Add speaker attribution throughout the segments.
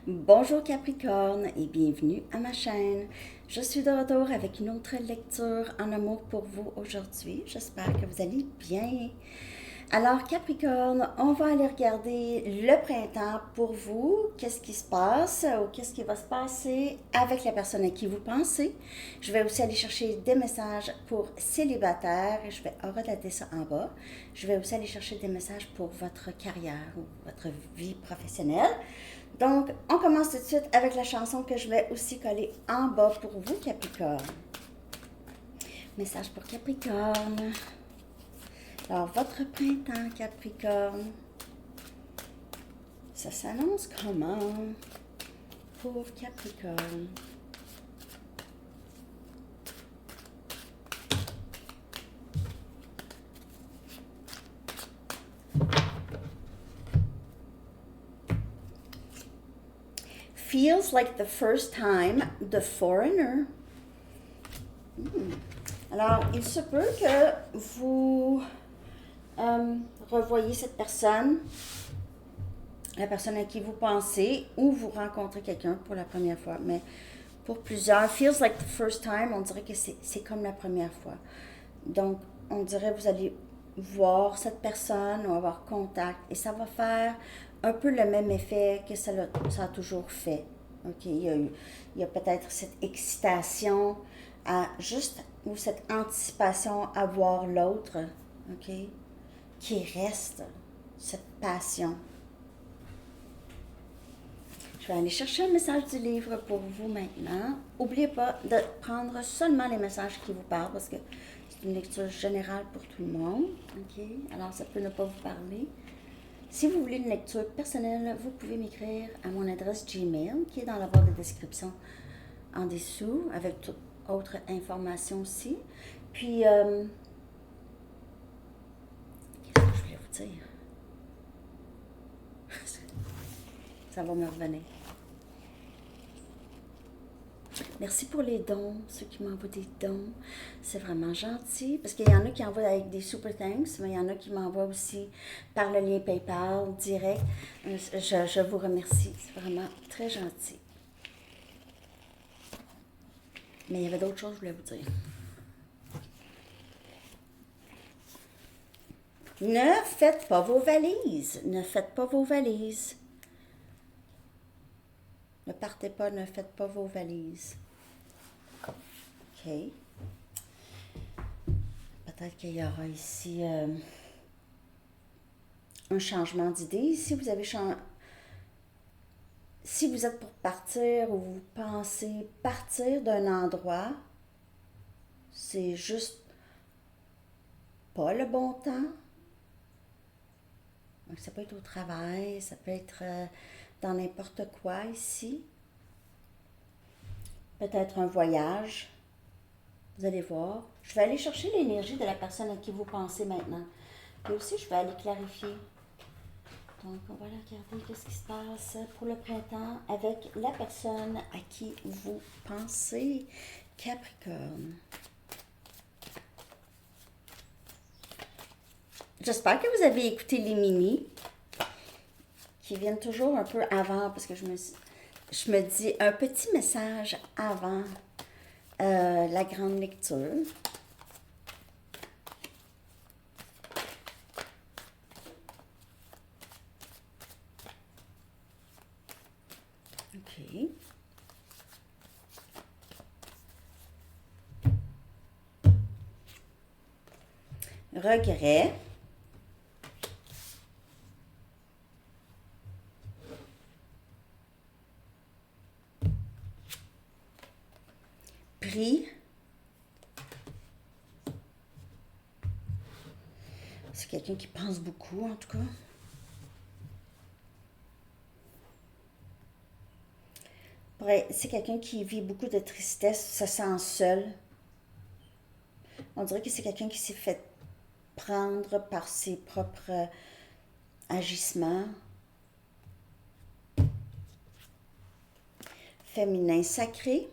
Speaker 1: Bonjour Capricorne et bienvenue à ma chaîne. Je suis de retour avec une autre lecture en amour pour vous aujourd'hui. J'espère que vous allez bien. Alors Capricorne, on va aller regarder le printemps pour vous. Qu'est-ce qui se passe ou qu'est-ce qui va se passer avec la personne à qui vous pensez. Je vais aussi aller chercher des messages pour célibataires et je vais relater ça en bas. Je vais aussi aller chercher des messages pour votre carrière ou votre vie professionnelle. Donc, on commence tout de suite avec la chanson que je vais aussi coller en bas pour vous, Capricorne. Message pour Capricorne. Alors, votre printemps, Capricorne, ça s'annonce comment pour Capricorne? Feels like the first time, the foreigner. Alors, il se peut que vous revoyez cette personne, la personne à qui vous pensez, ou vous rencontrez quelqu'un pour la première fois. Mais pour plusieurs, feels like the first time, on dirait que c'est comme la première fois. Donc, on dirait que vous allez voir cette personne ou avoir contact et ça va faire un peu le même effet que ça a toujours fait. OK? Il y a peut-être cette excitation à juste ou cette anticipation à voir l'autre, OK? Qui reste cette passion. Je vais aller chercher un message du livre pour vous maintenant. N'oubliez pas de prendre seulement les messages qui vous parlent parce que c'est une lecture générale pour tout le monde. OK? Alors, ça peut ne pas vous parler. Si vous voulez une lecture personnelle, vous pouvez m'écrire à mon adresse Gmail qui est dans la barre de description en dessous avec toute autre information aussi. Puis, qu'est-ce que je voulais vous dire? Ça va me revenir. Merci pour les dons, ceux qui m'envoient des dons. C'est vraiment gentil. Parce qu'il y en a qui envoient avec des super thanks, mais il y en a qui m'envoient aussi par le lien PayPal direct. Je vous remercie. C'est vraiment très gentil. Mais il y avait d'autres choses que je voulais vous dire. Ne faites pas vos valises. Ne faites pas vos valises. Ne partez pas, ne faites pas vos valises. OK. Peut-être qu'il y aura ici un changement d'idée. Si vous êtes pour partir ou vous pensez partir d'un endroit, c'est juste pas le bon temps. Donc, ça peut être au travail, ça peut être dans n'importe quoi ici. Peut-être un voyage. Vous allez voir. Je vais aller chercher l'énergie de la personne à qui vous pensez maintenant. Et aussi, je vais aller clarifier. Donc, on va aller regarder qu'est-ce qui se passe pour le printemps avec la personne à qui vous pensez, Capricorne. J'espère que vous avez écouté les mini qui viennent toujours un peu avant parce que je me dis un petit message avant la grande lecture. OK. Regret. Prix. C'est quelqu'un qui pense beaucoup, en tout cas. C'est quelqu'un qui vit beaucoup de tristesse, se sent seul. On dirait que c'est quelqu'un qui s'est fait prendre par ses propres agissements. Féminin sacré.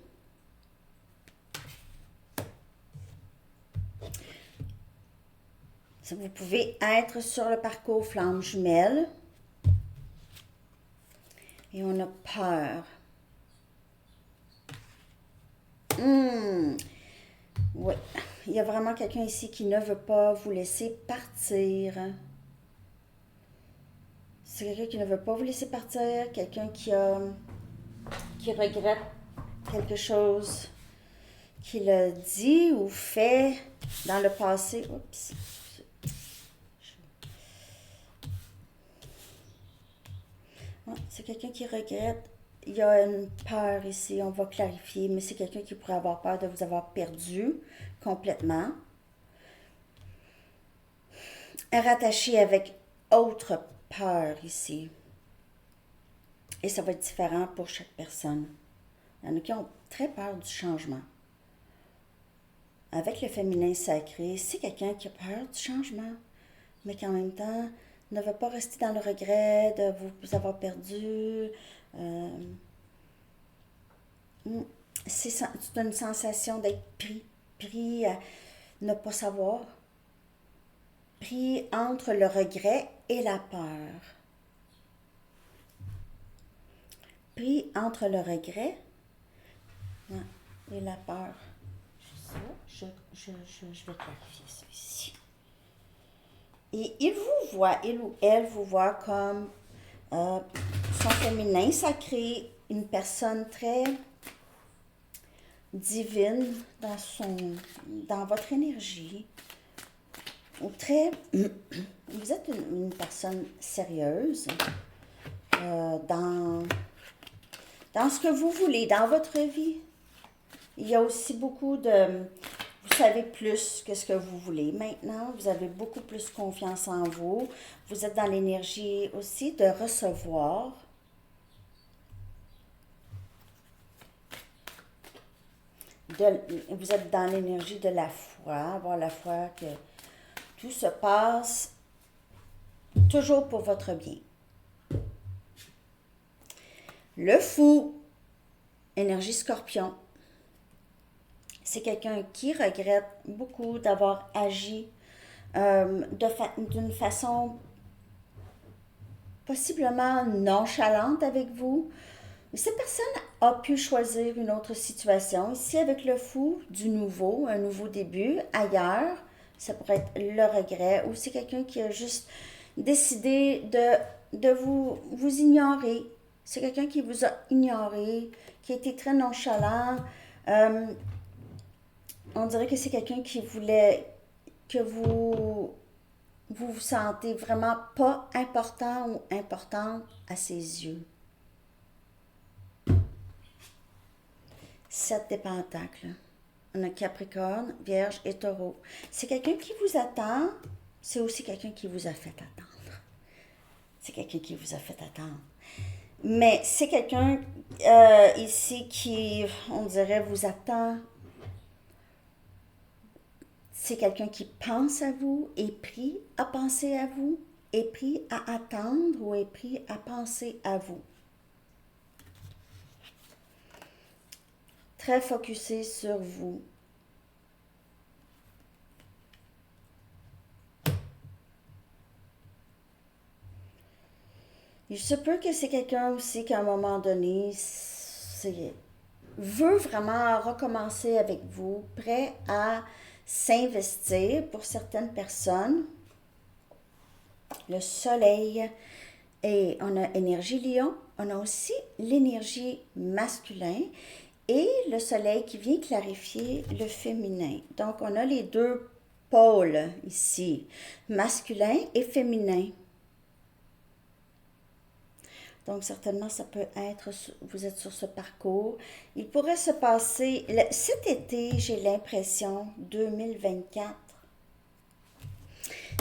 Speaker 1: Vous pouvez être sur le parcours flamme jumelle. Et on a peur. Oui, il y a vraiment quelqu'un ici qui ne veut pas vous laisser partir. C'est quelqu'un qui ne veut pas vous laisser partir, quelqu'un qui regrette quelque chose qu'il a dit ou fait dans le passé. Oups. C'est quelqu'un qui regrette. Il y a une peur ici, on va clarifier, mais c'est quelqu'un qui pourrait avoir peur de vous avoir perdu complètement. Rattaché avec autre peur ici. Et ça va être différent pour chaque personne. Il y en a qui ont très peur du changement. Avec le féminin sacré, c'est quelqu'un qui a peur du changement, mais qui en même temps ne veut pas rester dans le regret de vous avoir perdu. C'est une sensation d'être pris à ne pas savoir, pris entre le regret et la peur. Pris entre le regret et la peur. Je vais clarifier ça ici. Et il vous voit, il ou elle vous voit comme son féminin sacré, une personne très divine dans votre énergie. Ou vous êtes une personne sérieuse dans ce que vous voulez, dans votre vie. Il y a aussi beaucoup vous savez plus que ce que vous voulez maintenant. Vous avez beaucoup plus confiance en vous. Vous êtes dans l'énergie aussi de recevoir. Vous êtes dans l'énergie de la foi, avoir la foi que tout se passe toujours pour votre bien. Le fou, énergie scorpion. C'est quelqu'un qui regrette beaucoup d'avoir agi d'une façon possiblement nonchalante avec vous. Cette personne a pu choisir une autre situation. Ici, avec le fou, du nouveau, un nouveau début. Ailleurs, ça pourrait être le regret. Ou c'est quelqu'un qui a juste décidé de vous ignorer. C'est quelqu'un qui vous a ignoré, qui a été très nonchalant. On dirait que c'est quelqu'un qui voulait que vous vous sentez vraiment pas important ou importante à ses yeux. 7 des pentacles. On a Capricorne, Vierge et Taureau. C'est quelqu'un qui vous attend. C'est aussi quelqu'un qui vous a fait attendre. C'est quelqu'un qui vous a fait attendre. Mais c'est quelqu'un ici qui, on dirait, vous attend. C'est quelqu'un qui pense à vous, est pris à penser à vous, est pris à attendre ou est pris à penser à vous. Très focusé sur vous. Il se peut que c'est quelqu'un aussi qu'à un moment donné, veut vraiment recommencer avec vous, prêt à s'investir pour certaines personnes. Le soleil, et on a énergie lion, on a aussi l'énergie masculin et le soleil qui vient clarifier le féminin. Donc, on a les deux pôles ici, masculin et féminin. Donc, certainement, ça peut être, vous êtes sur ce parcours. Il pourrait se passer, cet été, j'ai l'impression, 2024,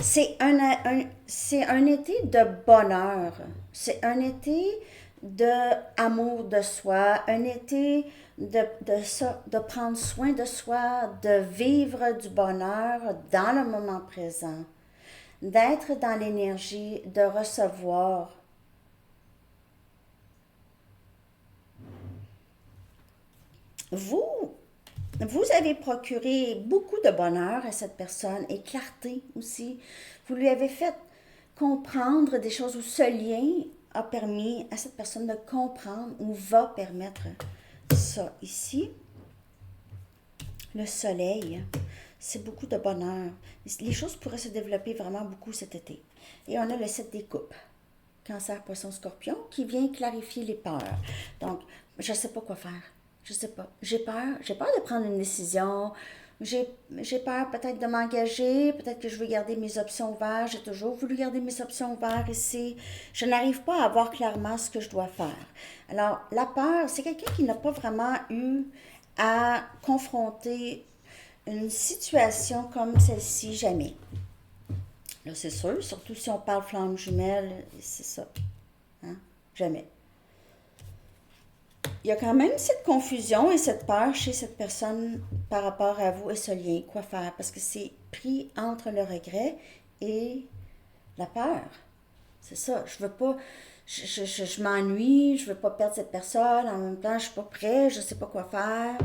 Speaker 1: c'est un été de bonheur. C'est un été d'amour de soi, un été de prendre soin de soi, de vivre du bonheur dans le moment présent, d'être dans l'énergie, de recevoir. Vous avez procuré beaucoup de bonheur à cette personne et clarté aussi. Vous lui avez fait comprendre des choses où ce lien a permis à cette personne de comprendre ou va permettre ça ici. Le soleil, c'est beaucoup de bonheur. Les choses pourraient se développer vraiment beaucoup cet été. Et on a le 7 des coupes. Cancer, poisson, scorpion, qui vient clarifier les peurs. Donc, je ne sais pas quoi faire. Je ne sais pas. J'ai peur. J'ai peur de prendre une décision. J'ai peur peut-être de m'engager. Peut-être que je veux garder mes options ouvertes. J'ai toujours voulu garder mes options ouvertes ici. Je n'arrive pas à voir clairement ce que je dois faire. Alors, la peur, c'est quelqu'un qui n'a pas vraiment eu à confronter une situation comme celle-ci jamais. Là, c'est sûr, surtout si on parle flamme jumelle, c'est ça. Hein? Jamais. Il y a quand même cette confusion et cette peur chez cette personne par rapport à vous et ce lien. Quoi faire? Parce que c'est pris entre le regret et la peur. C'est ça. Je veux pas. Je m'ennuie, je veux pas perdre cette personne. En même temps, je suis pas prêt, je sais pas quoi faire.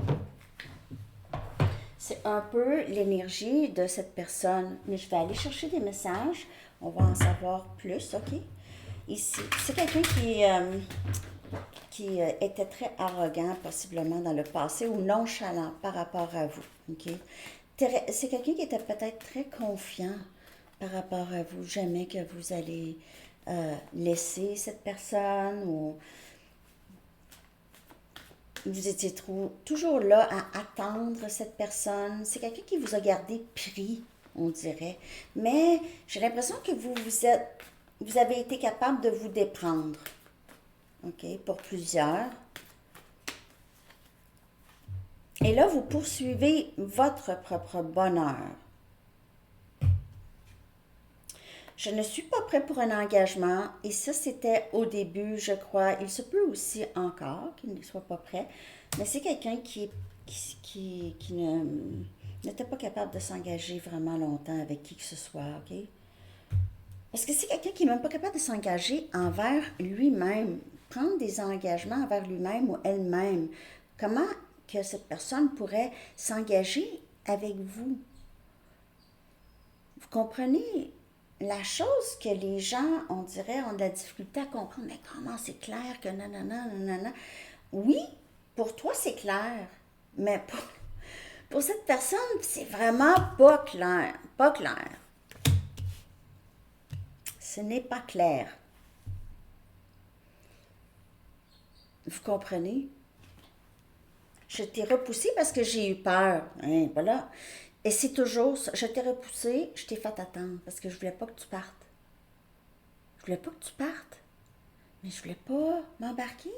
Speaker 1: C'est un peu l'énergie de cette personne. Mais je vais aller chercher des messages. On va en savoir plus, OK? Ici, c'est quelqu'un qui était très arrogant, possiblement dans le passé, ou nonchalant par rapport à vous, OK? C'est quelqu'un qui était peut-être très confiant par rapport à vous. Jamais que vous allez laisser cette personne ou vous étiez toujours là à attendre cette personne. C'est quelqu'un qui vous a gardé pris, on dirait. Mais j'ai l'impression que vous avez été capable de vous déprendre. OK, pour plusieurs. Et là, vous poursuivez votre propre bonheur. Je ne suis pas prêt pour un engagement. Et ça, c'était au début, je crois. Il se peut aussi encore qu'il ne soit pas prêt. Mais c'est quelqu'un qui n'était pas capable de s'engager vraiment longtemps avec qui que ce soit, OK? Parce que c'est quelqu'un qui n'est même pas capable de s'engager envers lui-même. Prendre des engagements envers lui-même ou elle-même. Comment que cette personne pourrait s'engager avec vous? Vous comprenez? La chose que les gens, on dirait, ont de la difficulté à comprendre, mais comment c'est clair que nanana, nanana. Oui, pour toi, c'est clair, mais pour cette personne, c'est vraiment pas clair. Pas clair. Ce n'est pas clair. Vous comprenez? Je t'ai repoussé parce que j'ai eu peur. Hein, voilà. Et c'est toujours ça. Je t'ai repoussé, je t'ai fait attendre parce que je voulais pas que tu partes. Je voulais pas que tu partes. Mais je voulais pas m'embarquer.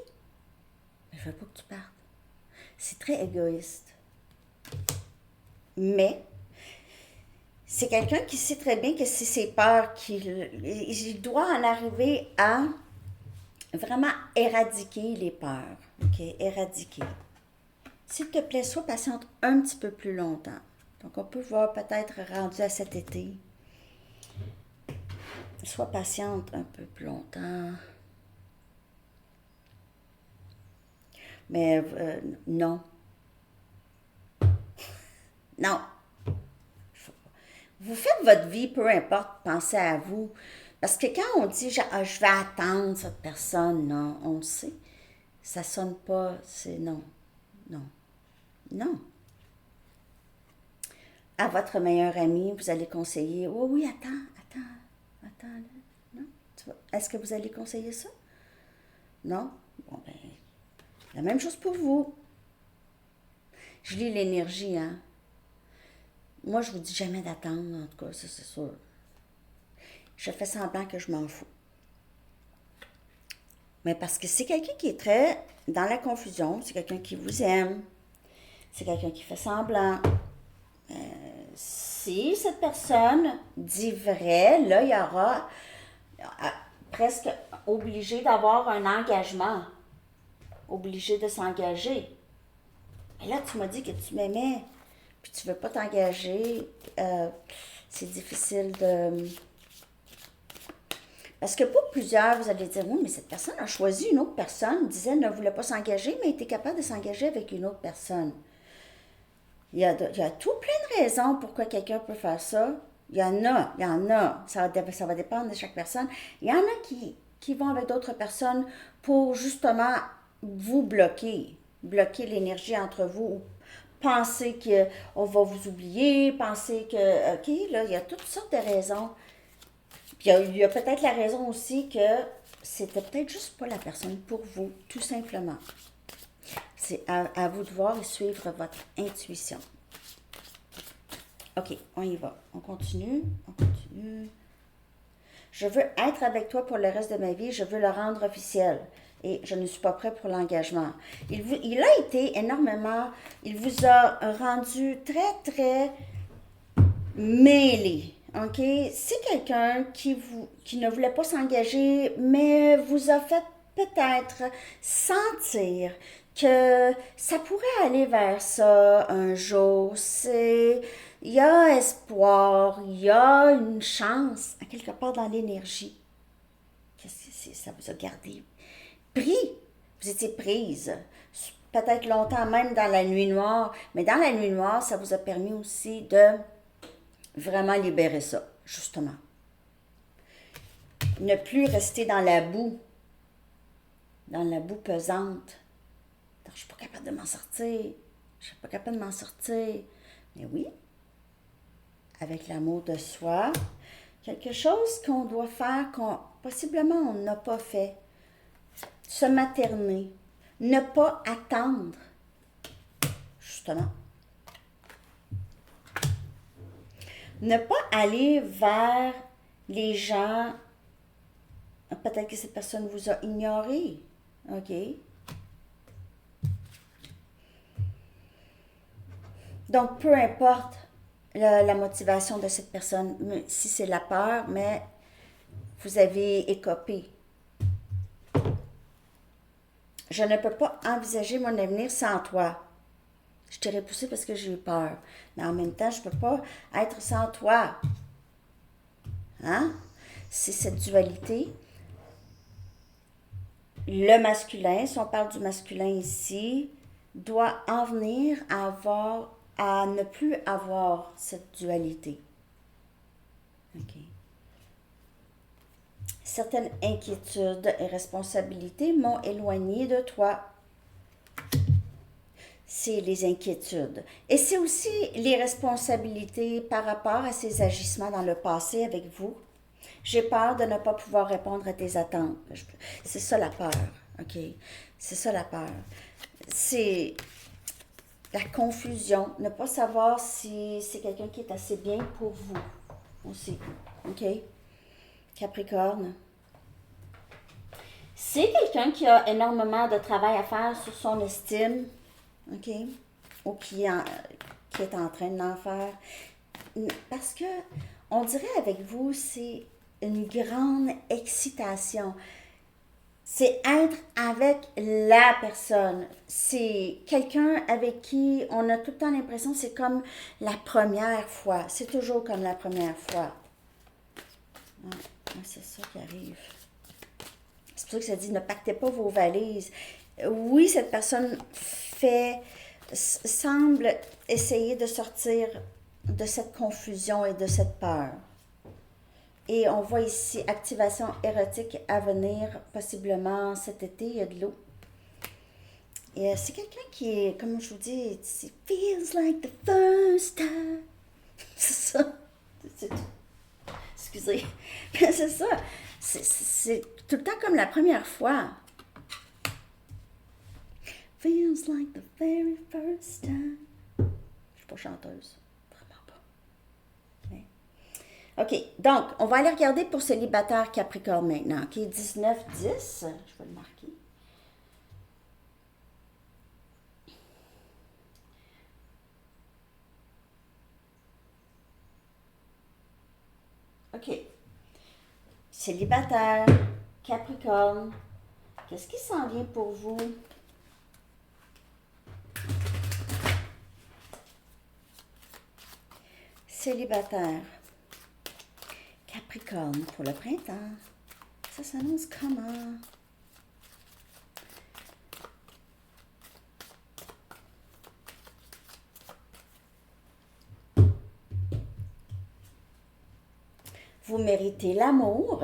Speaker 1: Mais je voulais pas que tu partes. C'est très égoïste. Mais c'est quelqu'un qui sait très bien que c'est ses peurs il doit en arriver à vraiment éradiquer les peurs. OK? Éradiquer. S'il te plaît, sois patiente un petit peu plus longtemps. Donc, on peut voir peut-être rendu à cet été. Sois patiente un peu plus longtemps. Mais non. Non. Vous faites votre vie, peu importe, pensez à vous. Parce que quand on dit je vais attendre cette personne, non, on le sait. Ça sonne pas, c'est non. Non. Non. À votre meilleur ami, vous allez conseiller, oh oui, attends, non? Est-ce que vous allez conseiller ça? Non? Bon, ben, la même chose pour vous. Je lis l'énergie, hein. Moi, je vous dis jamais d'attendre, en tout cas, ça c'est sûr. Je fais semblant que je m'en fous. Mais parce que c'est quelqu'un qui est très dans la confusion, c'est quelqu'un qui vous aime, c'est quelqu'un qui fait semblant. Si cette personne dit vrai, là, il y aura presque obligé d'avoir un engagement. Obligé de s'engager. Et là, tu m'as dit que tu m'aimais, puis tu veux pas t'engager. C'est difficile de... Parce que pour plusieurs, vous allez dire, oui, mais cette personne a choisi une autre personne, disait, elle ne voulait pas s'engager, mais était capable de s'engager avec une autre personne. Il y a tout plein de raisons pourquoi quelqu'un peut faire ça. Il y en a. Ça va dépendre de chaque personne. Il y en a qui qui vont avec d'autres personnes pour justement vous bloquer l'énergie entre vous, ou penser qu'on va vous oublier, penser que, OK, là, il y a toutes sortes de raisons. Puis il y a peut-être la raison aussi que c'était peut-être juste pas la personne pour vous, tout simplement. C'est à vous de voir et suivre votre intuition. OK, on y va. On continue. Je veux être avec toi pour le reste de ma vie. Je veux le rendre officiel. Et je ne suis pas prêt pour l'engagement. Il a été énormément... Il vous a rendu très, très mêlé. OK? C'est quelqu'un qui ne voulait pas s'engager, mais vous a fait peut-être sentir que ça pourrait aller vers ça un jour. Il y a espoir, il y a une chance, à quelque part dans l'énergie. Qu'est-ce que c'est? Ça vous a gardé pris. Vous étiez prise. Peut-être longtemps, même dans la nuit noire. Mais dans la nuit noire, ça vous a permis aussi de vraiment libérer ça, justement. Ne plus rester dans la boue pesante. Je suis pas capable de m'en sortir. Je suis pas capable de m'en sortir. Mais oui, avec l'amour de soi, quelque chose qu'on doit faire, possiblement on n'a pas fait. Se materner. Ne pas attendre. Justement. Ne pas aller vers les gens. Peut-être que cette personne vous a ignoré. OK? Donc, peu importe la motivation de cette personne, si c'est la peur, mais vous avez écopé. Je ne peux pas envisager mon avenir sans toi. Je t'ai repoussé parce que j'ai eu peur. Mais en même temps, je ne peux pas être sans toi. Hein? C'est cette dualité. Le masculin, si on parle du masculin ici, doit en venir à ne plus avoir cette dualité. OK. Certaines inquiétudes et responsabilités m'ont éloigné de toi. C'est les inquiétudes. Et c'est aussi les responsabilités par rapport à ces agissements dans le passé avec vous. J'ai peur de ne pas pouvoir répondre à tes attentes. C'est ça la peur, OK? C'est ça la peur. C'est la confusion, ne pas savoir si c'est quelqu'un qui est assez bien pour vous aussi, OK? Capricorne. C'est quelqu'un qui a énormément de travail à faire sur son estime, OK? Ou qui est en train d'en faire. Parce que, on dirait avec vous, c'est une grande excitation. C'est être avec la personne. C'est quelqu'un avec qui on a tout le temps l'impression que c'est comme la première fois. C'est toujours comme la première fois. C'est ça qui arrive. C'est pour ça que ça dit ne pactez pas vos valises. Oui, cette personne semble essayer de sortir de cette confusion et de cette peur. Et on voit ici activation érotique à venir, possiblement cet été, il y a de l'eau. Et c'est quelqu'un qui est, comme je vous dis, it feels like the first time. C'est ça. Excusez. C'est ça. C'est tout le temps comme la première fois. Feels like the very first time. Je suis pas chanteuse. Vraiment pas. Okay. OK, donc, on va aller regarder pour célibataire Capricorne maintenant. OK, 19-10. Je vais le marquer. OK. Célibataire, Capricorne. Qu'est-ce qui s'en vient pour vous? Célibataire. Capricorne pour le printemps. Ça s'annonce comment? Vous méritez l'amour.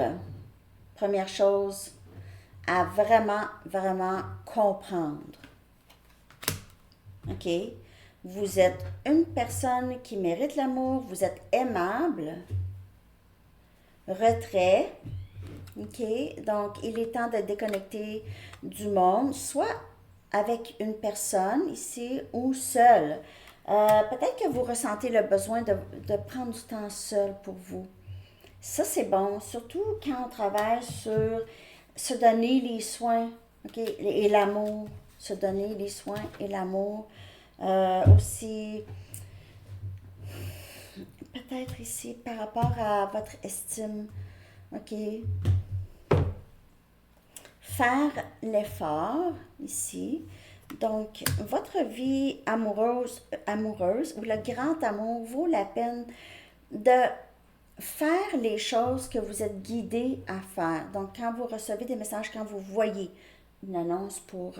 Speaker 1: première chose à vraiment, vraiment comprendre. OK? Vous êtes une personne qui mérite l'amour, vous êtes aimable. Retrait. OK? Donc, il est temps de déconnecter du monde, soit avec une personne ici ou seul. Peut-être que vous ressentez le besoin de prendre du temps seul pour vous. Ça, c'est bon, surtout quand on travaille sur se donner les soins, OK, et l'amour. Se donner les soins et l'amour. Aussi, peut-être ici, par rapport à votre estime, OK, faire l'effort ici. Donc, votre vie amoureuse ou le grand amour vaut la peine de faire les choses que vous êtes guidé à faire. Donc, quand vous recevez des messages, quand vous voyez une annonce pour,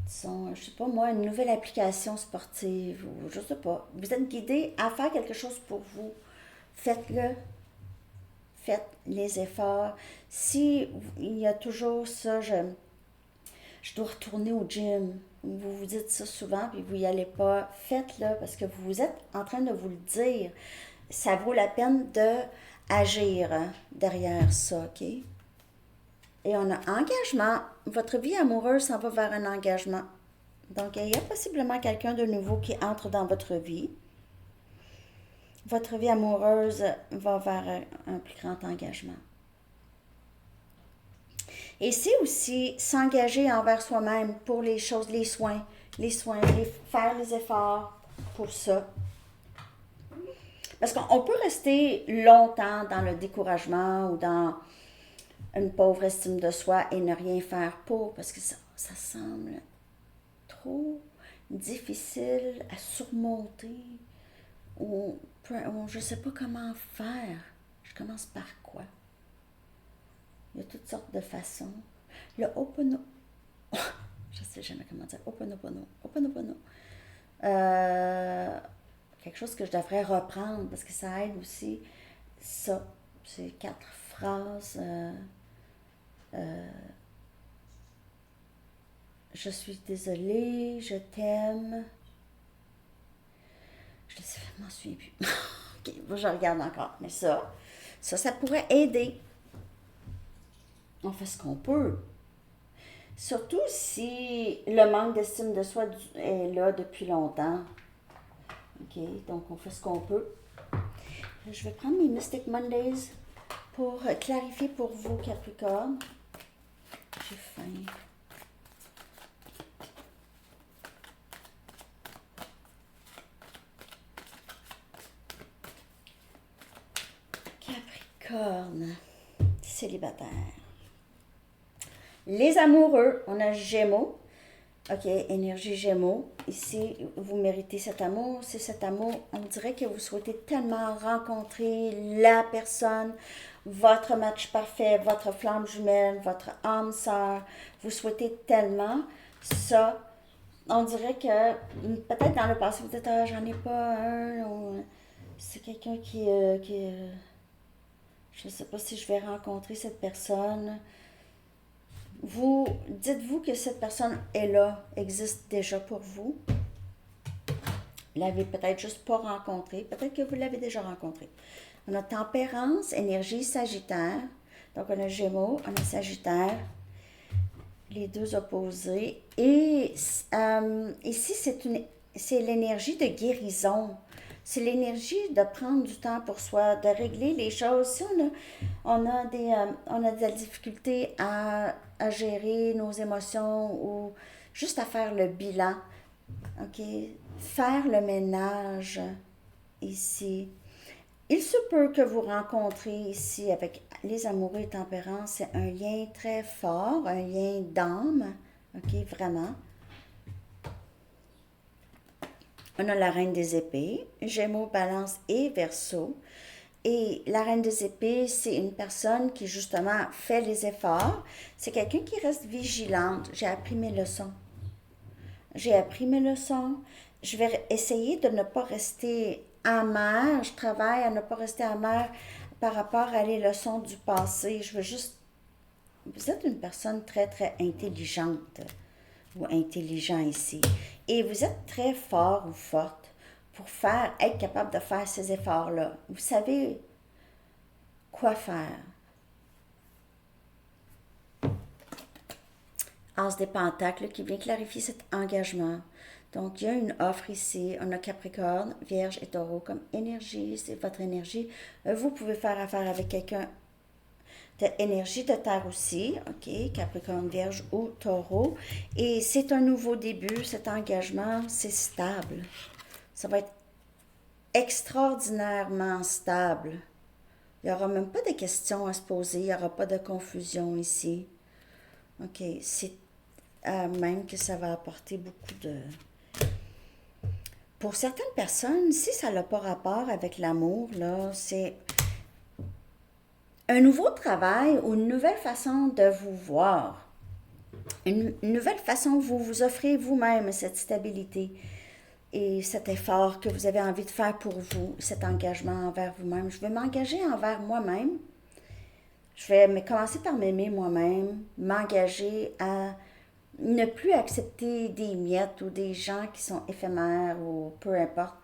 Speaker 1: disons, je sais pas moi, une nouvelle application sportive ou je sais pas, vous êtes guidé à faire quelque chose pour vous. Faites-le. Faites les efforts. Si il y a toujours ça, je dois retourner au gym. Vous vous dites ça souvent, puis vous n'y allez pas. Faites-le parce que vous êtes en train de vous le dire. Ça vaut la peine de agir derrière ça, OK? Et on a engagement. Votre vie amoureuse s'en va vers un engagement. Donc, il y a possiblement quelqu'un de nouveau qui entre dans votre vie. Votre vie amoureuse va vers un plus grand engagement. Et c'est aussi s'engager envers soi-même pour les choses, les soins, faire les efforts pour ça. Parce qu'on peut rester longtemps dans le découragement ou dans une pauvre estime de soi et ne rien faire pour, parce que ça semble trop difficile à surmonter ou je ne sais pas comment faire. Je commence par quoi? Il y a toutes sortes de façons. Le Ho'oponopono. Je ne sais jamais comment dire. Ho'oponopono. Ho'oponopono. Quelque chose que je devrais reprendre parce que ça aide aussi. Ça, c'est 4 phrases. Je suis désolée, je t'aime. Je m'en souviens plus. Ok, je regarde encore. Mais ça pourrait aider. On fait ce qu'on peut. Surtout si le manque d'estime de soi est là depuis longtemps. OK, donc on fait ce qu'on peut. Je vais prendre mes Mystic Mondays pour clarifier pour vous, Capricorne. J'ai faim. Capricorne, célibataire. Les amoureux, on a Gémeaux. OK, énergie Gémeaux. Ici, vous méritez cet amour. C'est cet amour, on dirait que vous souhaitez tellement rencontrer la personne, votre match parfait, votre flamme jumelle, votre âme sœur. Vous souhaitez tellement ça. On dirait que peut-être dans le passé, vous dites, ah, j'en ai pas un. Ou, c'est quelqu'un qui je ne sais pas si je vais rencontrer cette personne. Vous dites-vous que cette personne est là, existe déjà pour vous. Vous l'avez peut-être juste pas rencontrée, peut-être que vous l'avez déjà rencontrée. On a tempérance, énergie, sagittaire. Donc on a Gémeaux, on a Sagittaire, les deux opposés. Et ici, c'est l'énergie de guérison. C'est l'énergie de prendre du temps pour soi, de régler les choses. Si on a de la difficulté à gérer nos émotions ou juste à faire le bilan, OK? Faire le ménage ici. Il se peut que vous rencontrez ici avec les amoureux et tempérance, c'est un lien très fort, un lien d'âme, OK, vraiment. On a la reine des épées, Gémeaux, Balance et Verseau. Et la reine des épées, c'est une personne qui justement fait les efforts. C'est quelqu'un qui reste vigilante. J'ai appris mes leçons. J'ai appris mes leçons. Je vais essayer de ne pas rester amère. Je travaille à ne pas rester amère par rapport à les leçons du passé. Je veux juste vous êtes une personne très, très intelligente ou intelligent ici. Et vous êtes très fort ou forte pour être capable de faire ces efforts-là. Vous savez quoi faire. As des Pentacles qui vient clarifier cet engagement. Donc, il y a une offre ici. On a Capricorne, Vierge et Taureau comme énergie. C'est votre énergie. Vous pouvez faire affaire avec quelqu'un de énergie de terre aussi. OK, Capricorne, Vierge ou Taureau. Et c'est un nouveau début. Cet engagement, c'est stable. Ça va être extraordinairement stable. Il n'y aura même pas de questions à se poser. Il n'y aura pas de confusion ici. OK, c'est même que ça va apporter beaucoup de... Pour certaines personnes, si ça n'a pas rapport avec l'amour, là, c'est un nouveau travail ou une nouvelle façon de vous voir. Une nouvelle façon où vous vous offrez vous-même cette stabilité et cet effort que vous avez envie de faire pour vous, cet engagement envers vous-même. Je vais m'engager envers moi-même. Je vais commencer par m'aimer moi-même, m'engager à ne plus accepter des miettes ou des gens qui sont éphémères ou peu importe.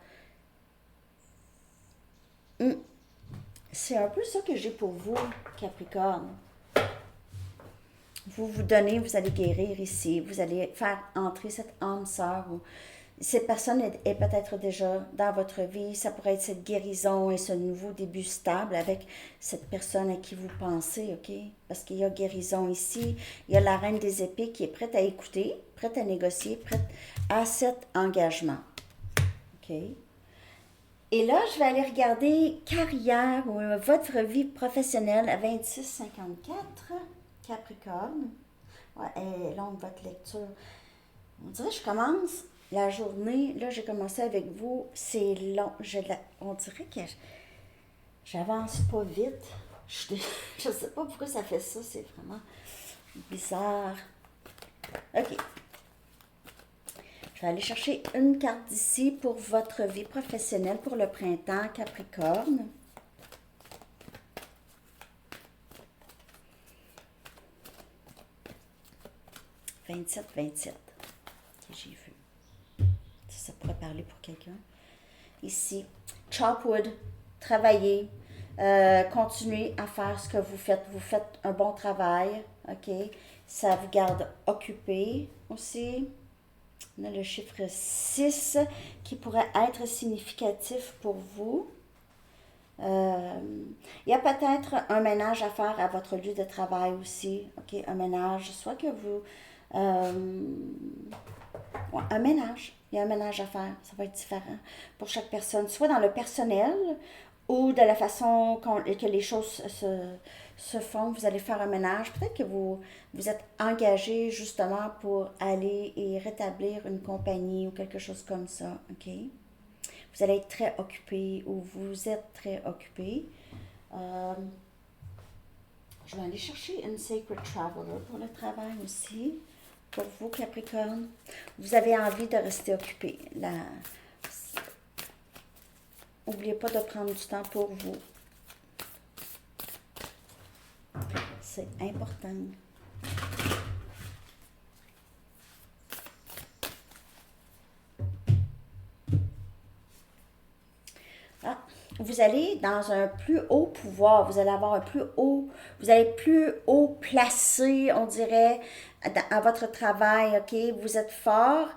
Speaker 1: C'est un peu ça que j'ai pour vous, Capricorne. Vous vous donnez, vous allez guérir ici. Vous allez faire entrer cette âme sœur ou cette personne est peut-être déjà dans votre vie. Ça pourrait être cette guérison et ce nouveau début stable avec cette personne à qui vous pensez, OK? Parce qu'il y a guérison ici. Il y a la reine des épées qui est prête à écouter, prête à négocier, prête à cet engagement. OK? Et là, je vais aller regarder carrière ou votre vie professionnelle à 26-54, Capricorne. Ouais, elle est longue, votre lecture. On dirait que je commence la journée, là j'ai commencé avec vous, c'est long. On dirait que j'avance pas vite. Je sais pas pourquoi ça fait ça, c'est vraiment bizarre. OK. Je vais aller chercher une carte d'ici pour votre vie professionnelle pour le printemps, Capricorne. « 27-27 que j'ai vu. Ça pourrait parler pour quelqu'un. Ici, Chopwood, travaillez, continuez à faire ce que vous faites. Vous faites un bon travail, OK? Ça vous garde occupé aussi. On a le chiffre 6 qui pourrait être significatif pour vous. Il y a peut-être un ménage à faire à votre lieu de travail aussi, OK? Un ménage, soit que vous... un ménage. Il y a un ménage à faire. Ça va être différent pour chaque personne, soit dans le personnel ou de la façon que les choses se font. Vous allez faire un ménage. Peut-être que vous êtes engagé justement pour aller et rétablir une compagnie ou quelque chose comme ça. OK? Vous allez être très occupé ou vous êtes très occupé. Je vais aller chercher une Sacred Traveler pour le travail aussi. Pour vous, Capricorne, vous avez envie de rester occupé. N'oubliez pas de prendre du temps pour vous. C'est important. Vous allez dans un plus haut pouvoir, vous allez avoir vous allez plus haut placé, on dirait, à votre travail, OK? Vous êtes fort.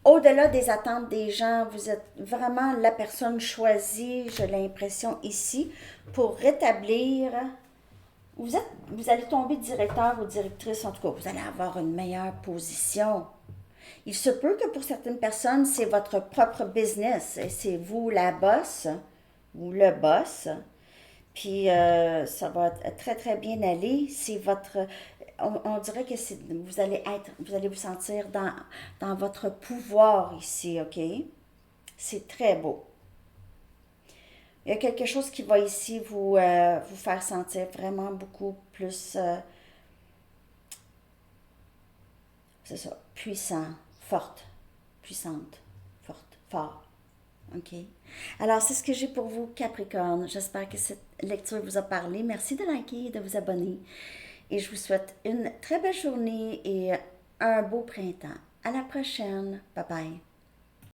Speaker 1: Au-delà des attentes des gens, vous êtes vraiment la personne choisie, j'ai l'impression ici, pour rétablir. Vous allez tomber directeur ou directrice, en tout cas, vous allez avoir une meilleure position. Il se peut que pour certaines personnes, c'est votre propre business. C'est vous la boss ou le boss. Puis ça va très très bien aller. C'est votre... On dirait que vous allez vous sentir dans votre pouvoir ici, OK? C'est très beau. Il y a quelque chose qui va ici vous faire sentir vraiment beaucoup plus... c'est ça, puissant, forte, puissante, forte, fort. OK? Alors, c'est ce que j'ai pour vous, Capricorne. J'espère que cette lecture vous a parlé. Merci de liker et de vous abonner. et je vous souhaite une très belle journée et un beau printemps. À la prochaine. Bye bye.